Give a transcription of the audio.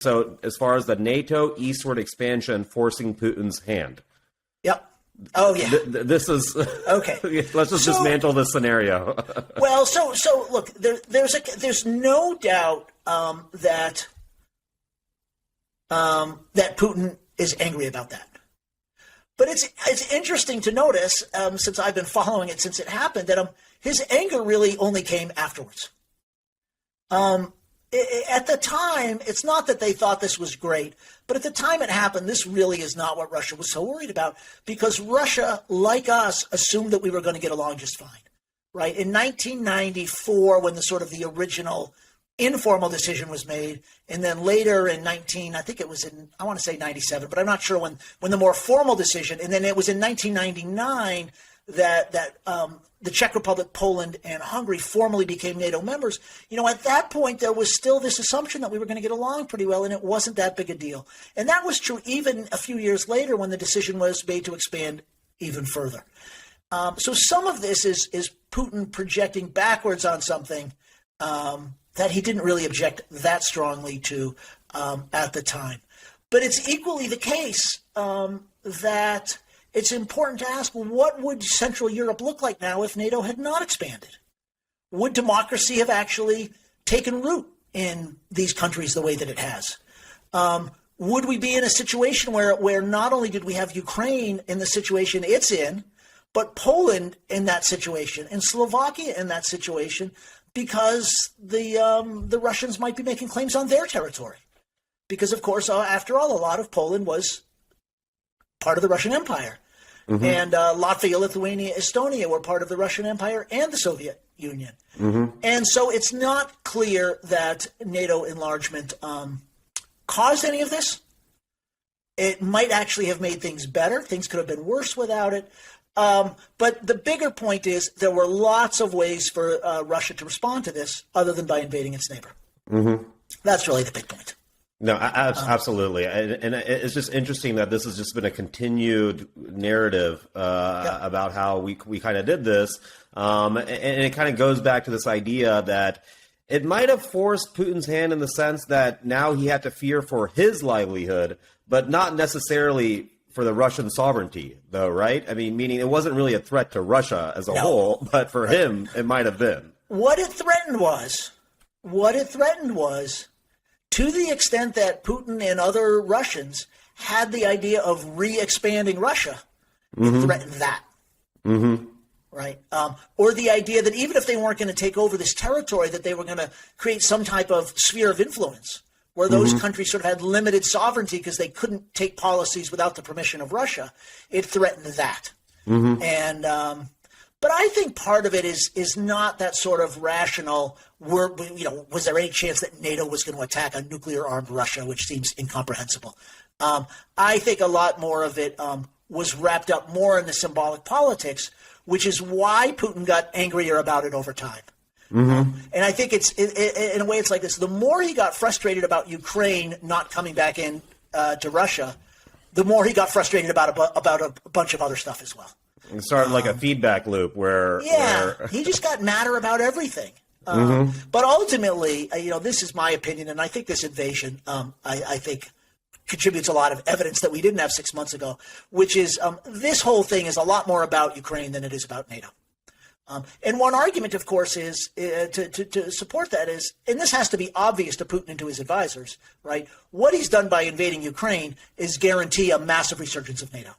So as far as the NATO eastward expansion forcing Putin's hand. Yep. Oh, yeah. This is okay. Let's just dismantle this scenario. Well, so look, there's no doubt that Putin is angry about that. But it's interesting to notice, since I've been following it since it happened, that his anger really only came afterwards. At the time, it's not that they thought this was great, but at the time it happened, this really is not what Russia was so worried about, because Russia, like us, assumed that we were going to get along just fine, right? In 1994, when the original informal decision was made, and then later in I think it was I want to say 97, but I'm not sure when the more formal decision, and then it was in 1999 that the Czech Republic, Poland, and Hungary formally became NATO members. At that point, there was still this assumption that we were going to get along pretty well, and it wasn't that big a deal. And that was true even a few years later when the decision was made to expand even further. So some of this is Putin projecting backwards on something that he didn't really object that strongly to at the time. But it's equally the case that it's important to ask, what would Central Europe look like now if NATO had not expanded? Would democracy have actually taken root in these countries the way that it has? Would we be in a situation where not only did we have Ukraine in the situation it's in, but Poland in that situation and Slovakia in that situation, because the Russians might be making claims on their territory? Because, of course, after all, a lot of Poland was part of the Russian Empire. Mm-hmm. And Latvia, Lithuania, Estonia were part of the Russian Empire and the Soviet Union. Mm-hmm. And so it's not clear that NATO enlargement caused any of this. It might actually have made things better. Things could have been worse without it. But the bigger point is there were lots of ways for Russia to respond to this other than by invading its neighbor. Mm-hmm. That's really the big point. No, absolutely. And it's just interesting that this has just been a continued narrative about how we kind of did this. And it kind of goes back to this idea that it might have forced Putin's hand in the sense that now he had to fear for his livelihood, but not necessarily for the Russian sovereignty, though, right? I mean, meaning it wasn't really a threat to Russia as a whole, but for him, it might have been. What it threatened was, to the extent that Putin and other Russians had the idea of re-expanding Russia, it threatened that, right? Or the idea that even if they weren't going to take over this territory, that they were going to create some type of sphere of influence where those countries sort of had limited sovereignty because they couldn't take policies without the permission of Russia. It threatened that. And but I think part of it is not that sort of rational. Was there any chance that NATO was going to attack a nuclear-armed Russia, which seems incomprehensible? I think a lot more of it was wrapped up more in the symbolic politics, which is why Putin got angrier about it over time. And I think it's in a way it's like this: the more he got frustrated about Ukraine not coming back in to Russia, the more he got frustrated about a bunch of other stuff as well. It started like a feedback loop where he just got madder about everything. But ultimately, this is my opinion, and I think this invasion, I think, contributes a lot of evidence that we didn't have 6 months ago, which is this whole thing is a lot more about Ukraine than it is about NATO. And one argument, of course, is to support that is, and this has to be obvious to Putin and to his advisors, right? What he's done by invading Ukraine is guarantee a massive resurgence of NATO.